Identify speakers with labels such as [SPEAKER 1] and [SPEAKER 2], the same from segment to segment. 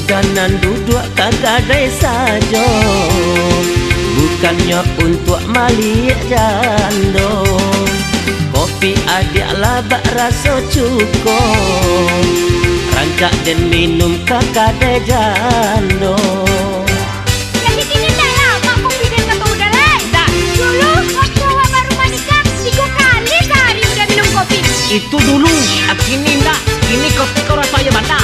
[SPEAKER 1] Udanan duduk kagadai saja, bukannya untuk malik jando. Kopi adik labak rasa cukup, rancak dan minum kagadai jando.
[SPEAKER 2] Jadi kini dah lama kopi dan kakak udah lain. Tak, dulu waktu awak baru menikah 3 kali sehari udah minum kopi.
[SPEAKER 3] Itu dulu, kini enggak. Kini kopi kau rasanya mana?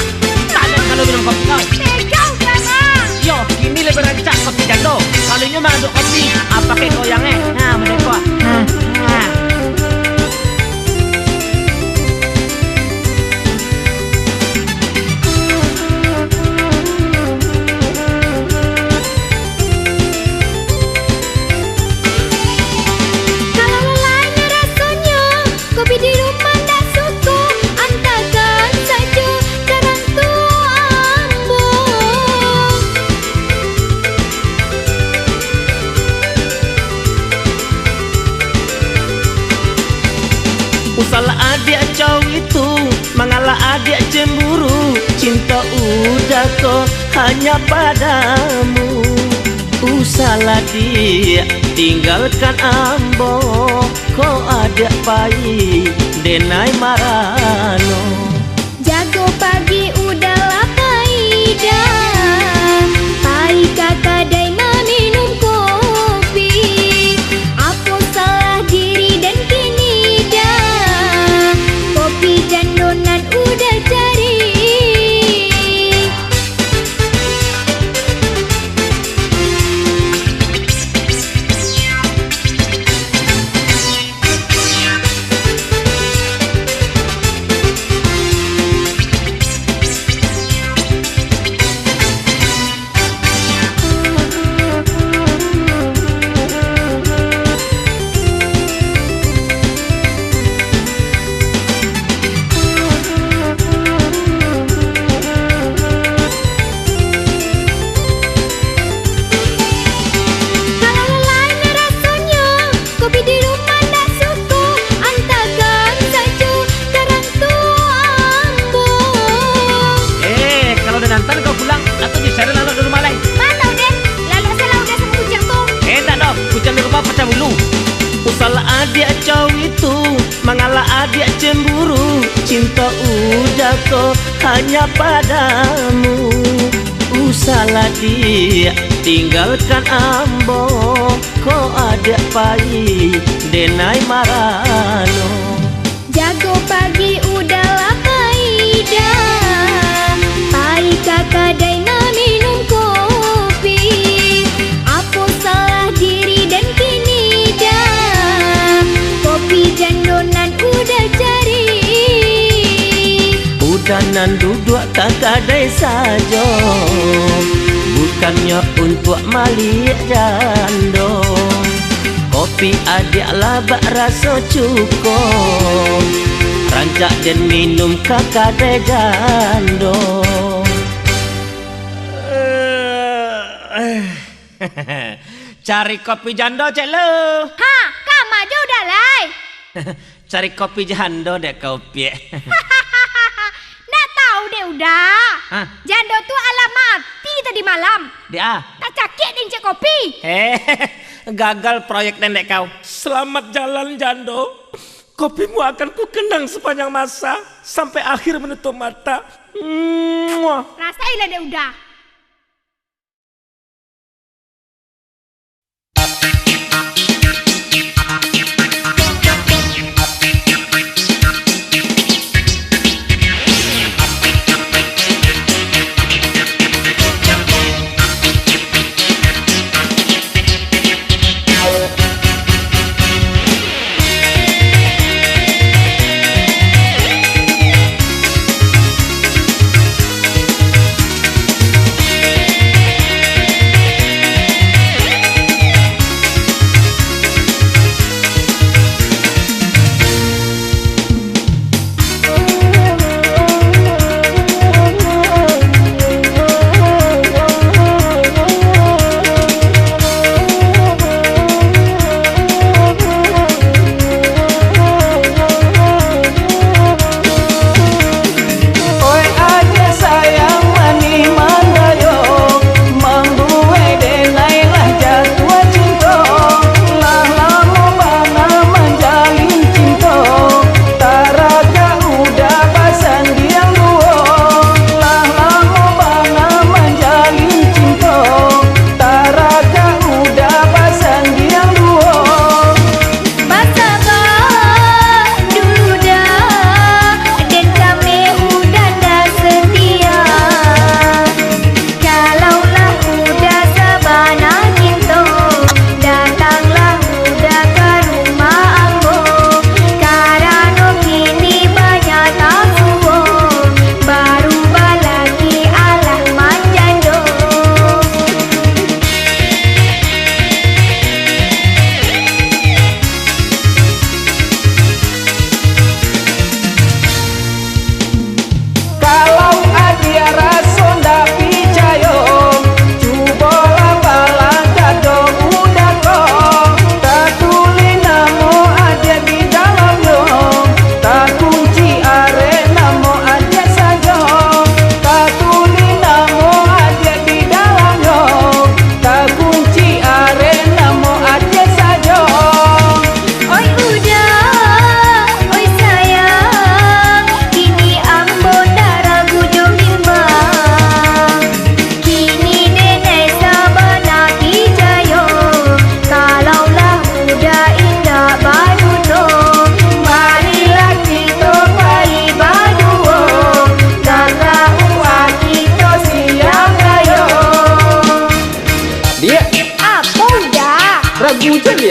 [SPEAKER 3] Tak ada kalau minum kopi kau.
[SPEAKER 2] Tega udah mah.
[SPEAKER 3] Yo, kini lebih rancak kopi jando. Kalau nyo mah aduk kopi, apa ke kau yang Nah, mereka. Nah.
[SPEAKER 2] Kalau lelainya rasanya, kopi di rumah ndak suka. Antakan saja jarang tua ambo.
[SPEAKER 1] Usalah adik caw itu, mengalah adik cemburu. Cinta udah kau hanya padamu. Usalah dia tinggalkan ambo, kau adik pai denai marano.
[SPEAKER 2] Jago pagi udahlah paida. Pai kakak dai minum kopi. Apa salah diri dan kini dah kopi dan donan udah cari. Kalau lelainya rasanya, kopi di rumah ndak suka. Antakan saja jarang tua ambo.
[SPEAKER 3] Kalau udah nanti kau pulang atau bisa lalu di rumah lain.
[SPEAKER 2] Mana udah? Lalu saya udah sama kucing tuh.
[SPEAKER 3] Tak dong, kucing di rumah pecah bulu.
[SPEAKER 1] Usalah adik caw itu, mengalah adik cemburu. Cinta udah kau hanya padamu. Usalah dia tinggalkan ambo, kau adik pai denai marano.
[SPEAKER 2] Jago pagi udahlah paida. Pai kakak dai minum kopi. Apa salah diri dan kini dah kopi dan donan udah cari.
[SPEAKER 1] Udanan duduk kagadai saja, bukannya untuk malik jando. Kopi adik labak rasa cukup, rancak dan minum kagadai jando.
[SPEAKER 3] Cari kopi jando cek lu.
[SPEAKER 2] Ha, kamu aja udah lai.
[SPEAKER 3] Cari kopi jando dek kopi.
[SPEAKER 2] Nggak tahu deh udah.
[SPEAKER 3] Hah?
[SPEAKER 2] Jando tuh alamat mati tadi malam.
[SPEAKER 3] Dia.
[SPEAKER 2] Tak cakik dincik kopi.
[SPEAKER 3] Gagal proyek nenek kau.
[SPEAKER 4] Selamat jalan Jando. Kopimu akan kukenang sepanjang masa sampai akhir menutup mata. Muah.
[SPEAKER 2] Rasailah deh udah.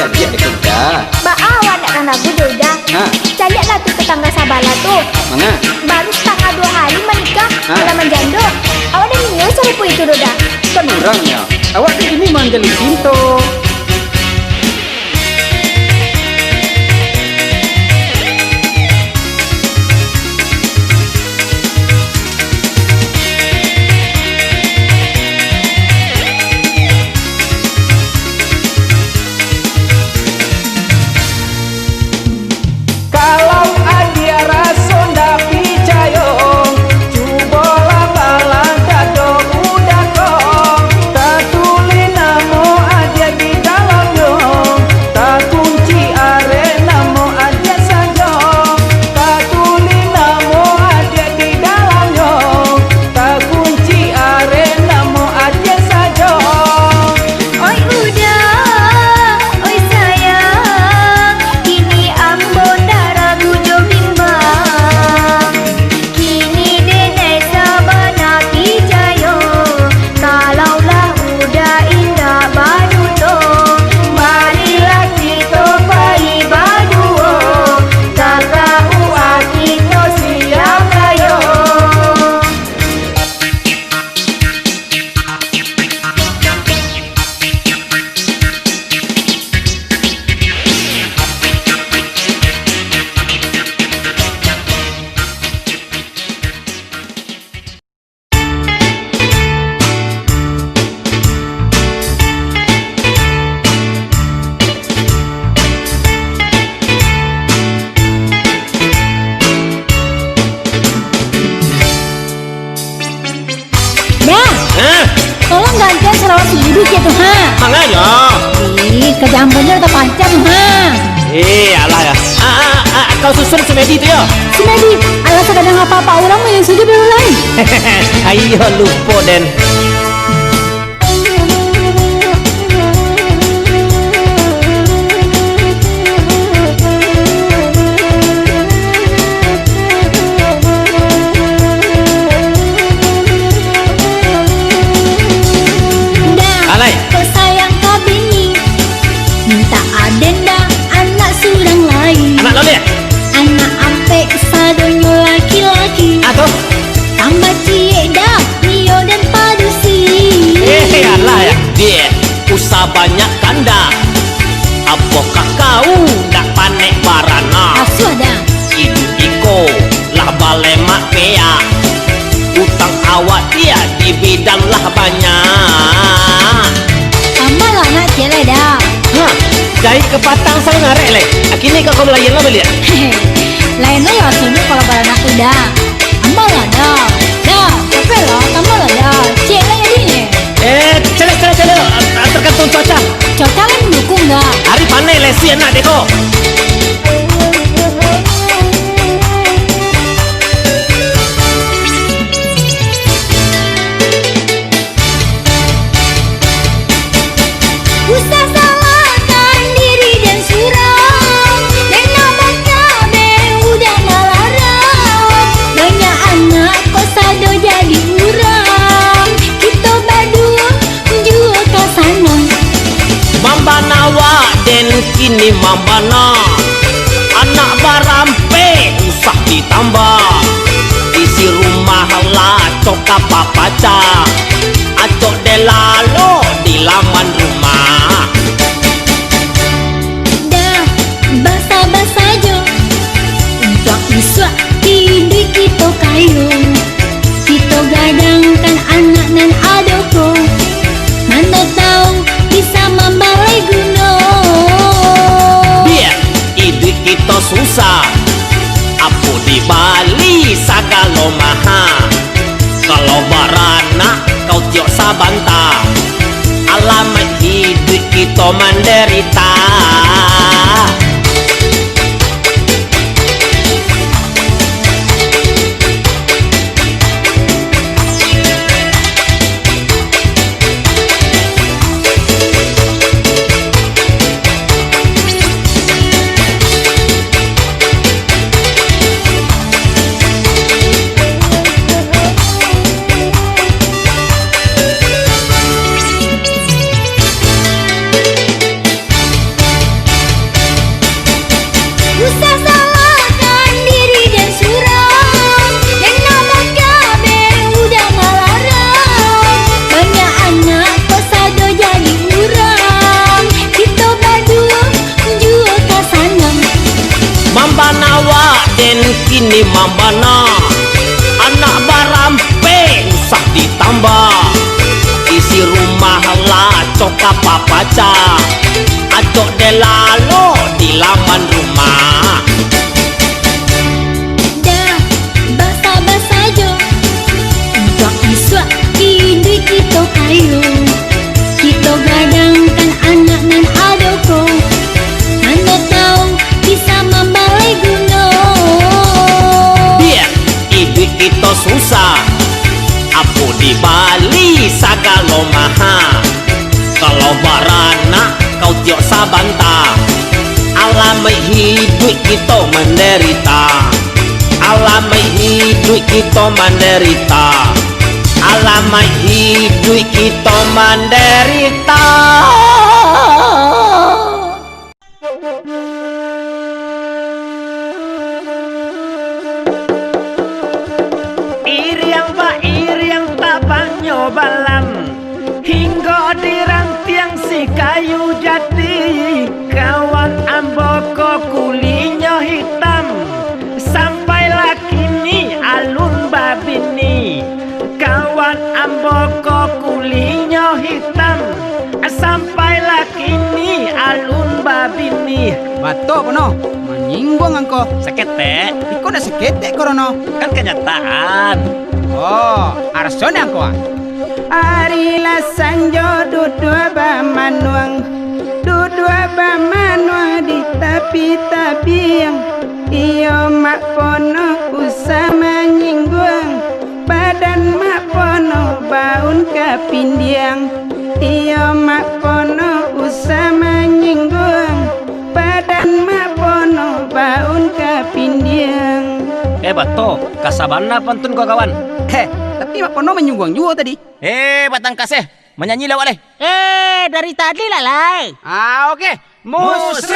[SPEAKER 5] adik kerja.
[SPEAKER 2] Ba awak nak kan aku udah.
[SPEAKER 5] Ha,
[SPEAKER 2] Carilah tuh tetangga Sabala tuh.
[SPEAKER 5] mana?
[SPEAKER 2] Baru setengah 2 hari menikah. Alaman jando. Awak dah minyak serupu itu udah.
[SPEAKER 5] Kan orangnya. Awak kayak gini manjalin cinta. Kalau adia rasa ndak percaya, cuba lah balang dado udah kok. Tak tulis nama adia di dalamnya, tak kunci are nama adia saja. Tak tulis nama adia di dalamnya, tak kunci are nama adia saja.
[SPEAKER 2] Oi udah, oi sayang, kini ambo dah ragu jo bimbang. Kini denai sabana pijayo, kalaulah udah indah baru to. Marilah kita bayi berdua, kakak uak kita siap kayo. Dah,
[SPEAKER 1] Hah?
[SPEAKER 2] tolong gantian Sarawak hidup ya tuh ha.
[SPEAKER 1] Makanya.
[SPEAKER 2] Ih, kerjaan bener udah panjang ha.
[SPEAKER 1] Alah ya. Kau susun semedi tu ya.
[SPEAKER 2] Si Nadi, alah kadang apa-apa orang mah yang sudah berulang.
[SPEAKER 1] Ayo lupa Den.
[SPEAKER 2] Dah,
[SPEAKER 1] Alai.
[SPEAKER 2] kau sayang kau bini, minta adenda anak surang lain.
[SPEAKER 1] Anak lo dia.
[SPEAKER 2] Anak ampe sadonyo laki-laki,
[SPEAKER 1] Atau?
[SPEAKER 2] tambah cie dah, Rio dan Padusi.
[SPEAKER 1] Alah ya. Dia usah banyak kanda. Apakah kau nak panek barana?
[SPEAKER 2] Asu ada.
[SPEAKER 1] Itu iko lah balai mak pea. Utang awak dia di bidang lah banyak.
[SPEAKER 2] Tambah lah nak cie dah.
[SPEAKER 1] Hah, dari ke Patang sana ngarek le. Akhirnya kau melayan lah beli.
[SPEAKER 2] Lainnya ya sini kalau beranak udah. Tambah lah dah. Dah, tapi lah tambah lah dah. Cie lah ini.
[SPEAKER 1] Celek. Tergantung cuaca.
[SPEAKER 2] Cuaca kan mendukung dah.
[SPEAKER 1] Hari panen lesi anak deko.
[SPEAKER 2] Usah salahkan diri dan surau, dan nama kabe udah nalarang. Banyak anak kok sado jadi urang, kita berdua jua ke sana.
[SPEAKER 1] Mambana wa den kini mambana. Anak barampe usah ditambah. Isi rumah lah coka papaca. Acok de lalo di laman rumah.
[SPEAKER 2] Dah, basa-basa jo, untuk iswak hidup kita kayu. Kita gadangkan anak dan adoko, mana tahu bisa membalai gunung.
[SPEAKER 1] Biar hidup kita susah. Apa di Bali sagalo maha. Kalau baranak kau tiok sabanta. Alamat hidup kita menderita. kapapaca Adok de lalo di laman rumah.
[SPEAKER 2] Dah basa-basa jo untuk iswa indri kita kayu. Kita gadangkan anak nan adoko. Mana tahu bisa membalai gunung.
[SPEAKER 1] Biar hidup kita susah, apu di Bali sagalo maha. Kalau barana kau tiok sabanta, alamai hidup kita menderita. Alamai hidup kita menderita. Alamai hidup kita menderita.
[SPEAKER 3] Iriang tak banyo balam, hingga dirantiang si kayu jati. Kawan amboko kulinya hitam, sampailah kini alun babini. Kawan amboko kulinya hitam, sampailah kini alun babini.
[SPEAKER 5] Batok kono, menyinggung angko.
[SPEAKER 1] Sakit teh,
[SPEAKER 5] Iko na sakit korono.
[SPEAKER 1] kan kenyataan.
[SPEAKER 5] Oh, arson angko. Arilah sanjo dudua ba manuang, dudua ba manuang di tapi yang iyo mak pono usama nyinggung, badan mak pono baun kapindiang, iyo mak pono usama nyinggung, badan mak pono baun kapindiang.
[SPEAKER 1] Bato, kasabana pantun kau kawan.
[SPEAKER 5] Tapi mak pono menyinggung juga tadi.
[SPEAKER 1] Batang kasih, menyanyi lewat leh.
[SPEAKER 3] Dari tadi lalai.
[SPEAKER 5] Oke. Musrik.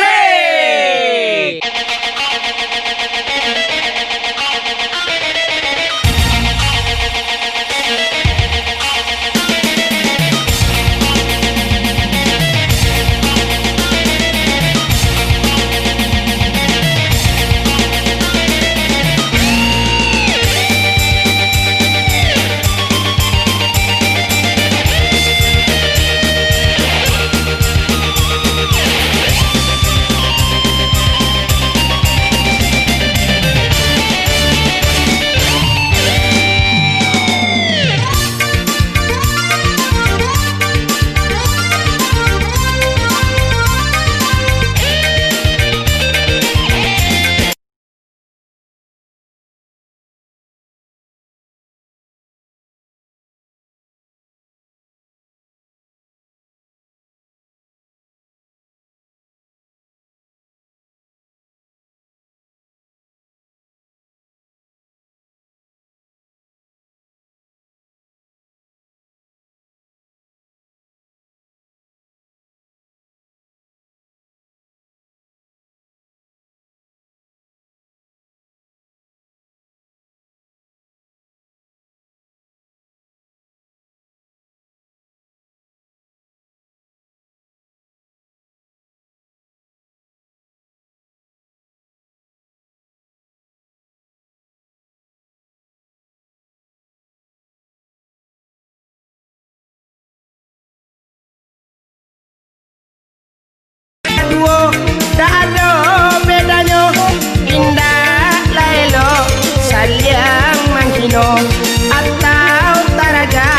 [SPEAKER 3] atau taraga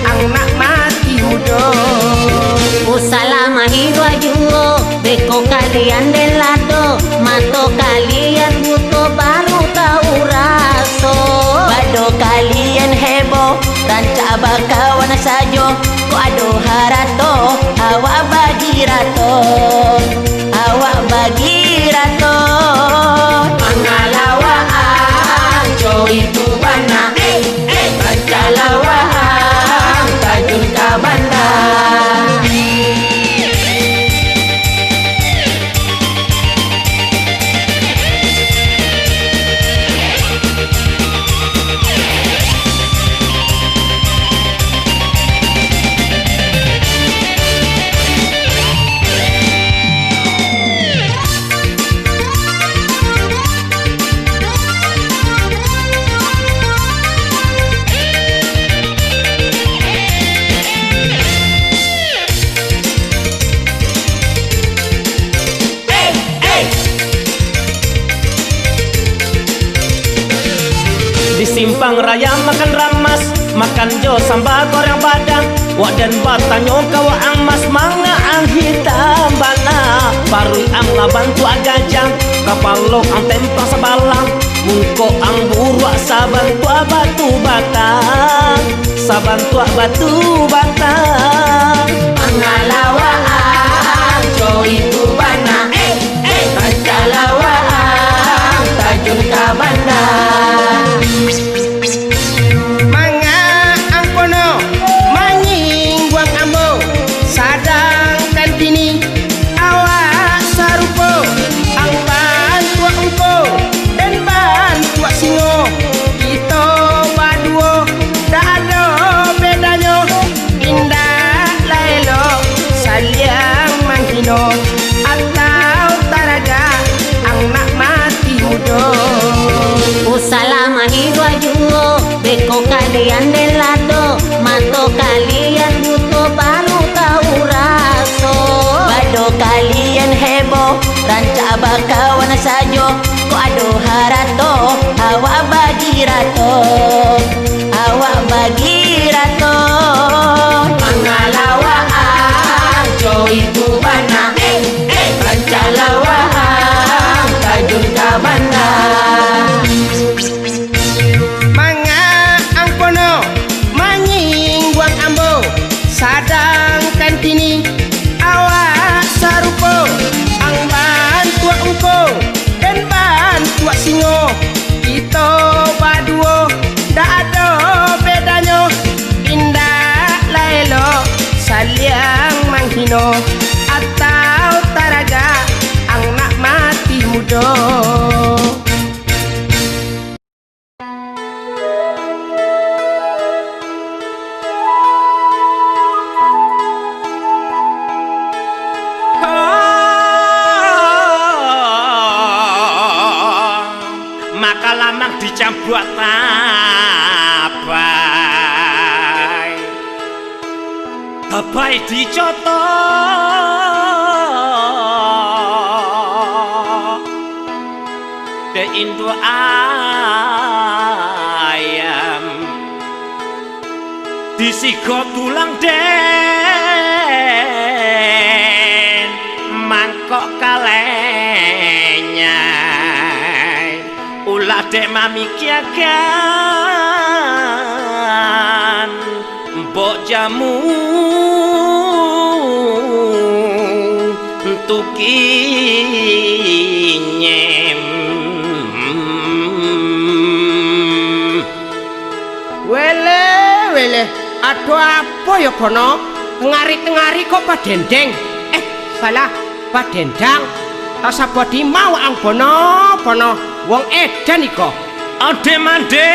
[SPEAKER 3] ang nak mati mudo.
[SPEAKER 6] Usalama hirwa jungo beko kalian delado mato kalian buto baru tahu raso bado kalian hebo ranca bakawan sajo ko ado harato awak bagi rato awak bagi rato mangalawa ajo itu bana bancalawa tajun kabanda.
[SPEAKER 1] makan jo sambal goreng badang. Wadan batanyo kawa ang mas mga ang hitam bana. Baru ang laban tu agajang kapalo ang tempang sabalang. Mungko ang burwa saban tua batu batang. Saban tua batu batang.
[SPEAKER 6] Pangalawaan jo itu bana. Pancalawaan tajun kabanda.
[SPEAKER 5] Manga angkono manying guang ambo sadang kan kini awak sarupo ang bantua engko dan bantua singo kita baduo dak ada bedanya indah laelo saliang manghino atau taraga ang nak mati mudo.
[SPEAKER 6] Usalama hidwa jungo beko kalian delado mato kalian buto baru tahu raso bado kalian hebo ranca bakawan sajo ko ado harato awak bagi rato awak bagi rato pangalawaan jo itu bana pancalawaan tajun kabanda.
[SPEAKER 5] Manga angkono manying guang ambo sadang kan kini awak sarupo ang bantua engko dan bantua singo kita baduo dak ada bedanya indah laelo saliang manghino atau taraga ang nak mati mudo.
[SPEAKER 1] Maka lamang dicambuk tabai. Tabai dicoto de Indo ayam disigo tulang den mangkok kalenya ulah dek mami kiakan mbok jamu tuki nyem.
[SPEAKER 5] Wele aduh apa ya kono ngari-ngari kok padendeng salah padendang tak sabodi mau ang bono wong edan iko
[SPEAKER 1] Ade mande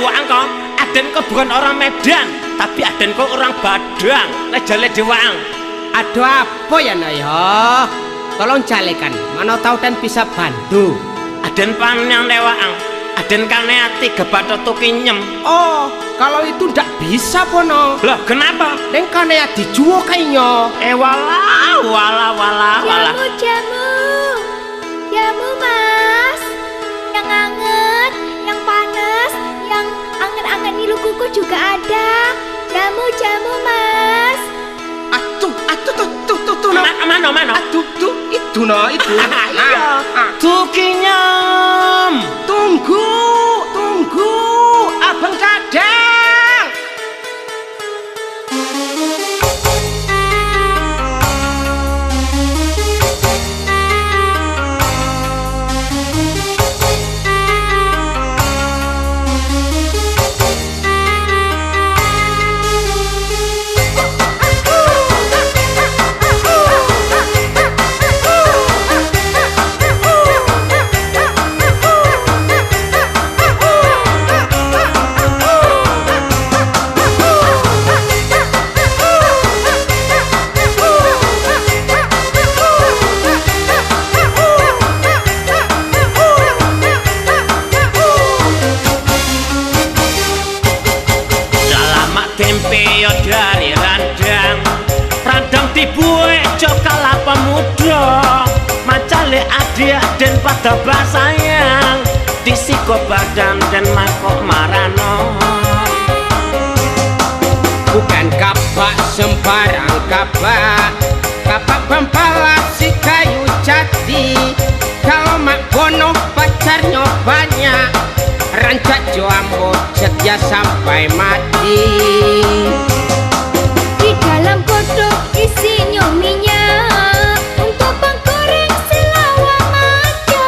[SPEAKER 1] wang kok aden kok bukan orang Medan tapi aden kok orang Badang lejale dewang.
[SPEAKER 5] aduh apa ya Naya tolong jalekan mana tahu dan bisa bantu
[SPEAKER 1] Aden panjang lewang aden kane ati gebato tukinyem.
[SPEAKER 5] oh kalau itu ndak bisa Bono
[SPEAKER 1] Lah kenapa?
[SPEAKER 5] neng kane dijuo kayaknya
[SPEAKER 1] Wala
[SPEAKER 2] Jamu mas, yang anget, yang panas, yang anget-anget ngilu kuku juga ada. Jamu mas.
[SPEAKER 5] Tuh
[SPEAKER 1] Mana?
[SPEAKER 5] tuh itu no itu
[SPEAKER 1] Iya tukinyem.
[SPEAKER 5] tunggu abang cadang
[SPEAKER 1] Tempe yo dari randang dibuek cokala pemuda macale adik den pada basayang disiko badan dan makok marano
[SPEAKER 7] sembarang kapak pampala si kayu jati. Kalau mak bono pacarnya banyak, rancak Joambo setia sampai mati.
[SPEAKER 2] Di dalam kodok isinya minyak untuk pengkoreng selawa maco.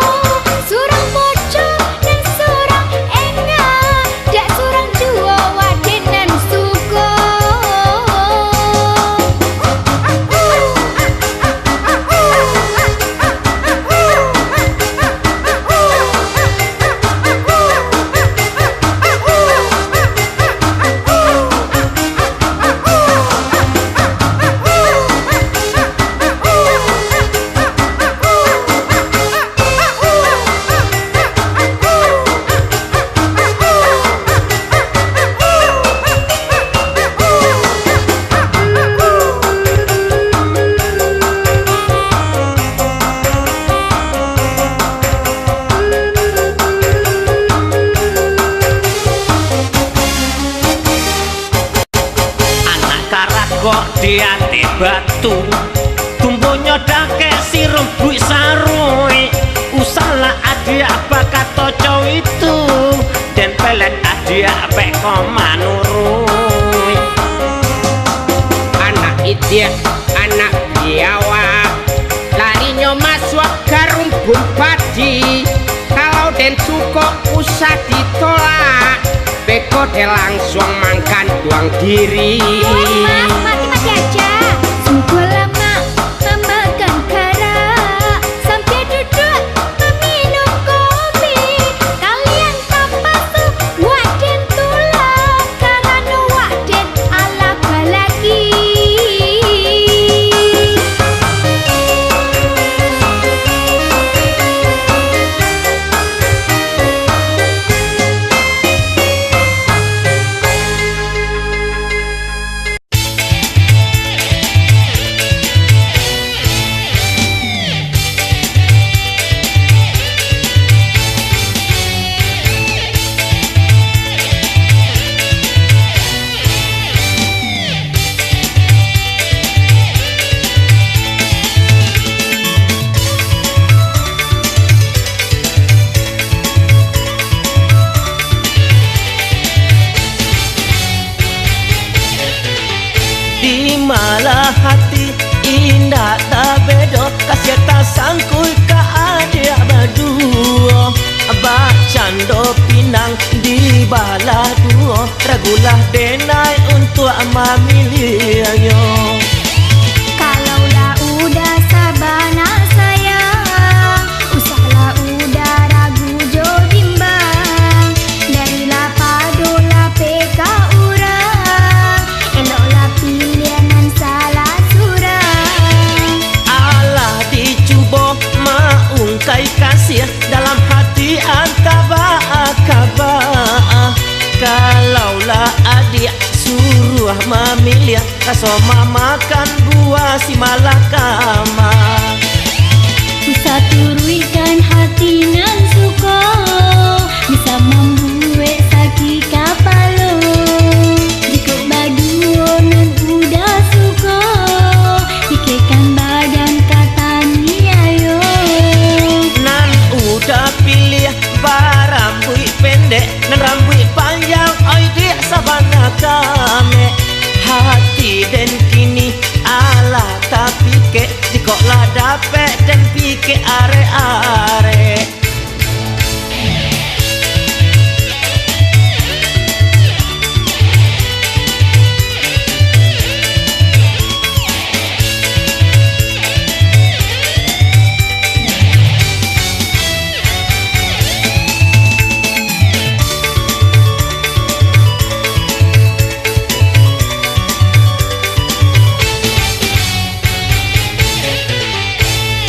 [SPEAKER 2] Surang bocor dan surang enggak, dak surang juo wadenan suko.
[SPEAKER 1] Di ate batu tumbuhnya dake sirum bui sarui usala adia bakat toco itu dan pelet adia peko manurui.
[SPEAKER 7] Anak idia anak biawa larinya masuk ke rumpun padi. Kalau den suko usah ditolak, beko de langsung mangkan tuang diri.
[SPEAKER 2] Mati aja. Sungguh lama memakan kara sampai duduk meminum kopi. Kalian tapasu waden tulang karena waden ala balaki.
[SPEAKER 1] Malah hati indah tak bedo kasih tak sangkul ka adik berdua bacando pinang di bala duo ragulah denai untuk memilihnya.
[SPEAKER 2] Kalaulah udah sabana sayang, usahlah udah ragu jo bimbang. Darilah padolah peka urang, eloklah pilihan salah surang.
[SPEAKER 1] Allah dicuba maungkai kasih dalam hati akabah. Kalaulah adik suruh memilih kasoma makan buah si malakama.
[SPEAKER 2] Bisa turuikan hati nan suko, bisa membuat sakit kapalo. Jika baduo nan udah suko, ikekan badan katani ayo.
[SPEAKER 1] Nan udah pilih barambui pendek nan rambut panjang oi dia sabana kame. Hati dan kini ala tapi ke jikolah dapet dan pike are-are.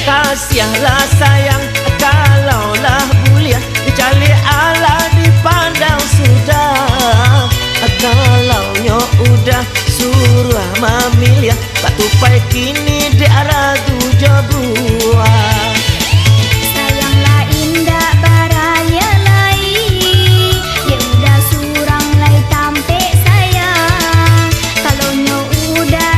[SPEAKER 1] Kasihlah sayang kalaulah bulia dicari ala dipandang sudah. Kalaunya udah suruh memilih patupai kini di arah tujuh buah.
[SPEAKER 2] Sayanglah indah baraya lai, dia udah surang lai tampe sayang. Kalaunya udah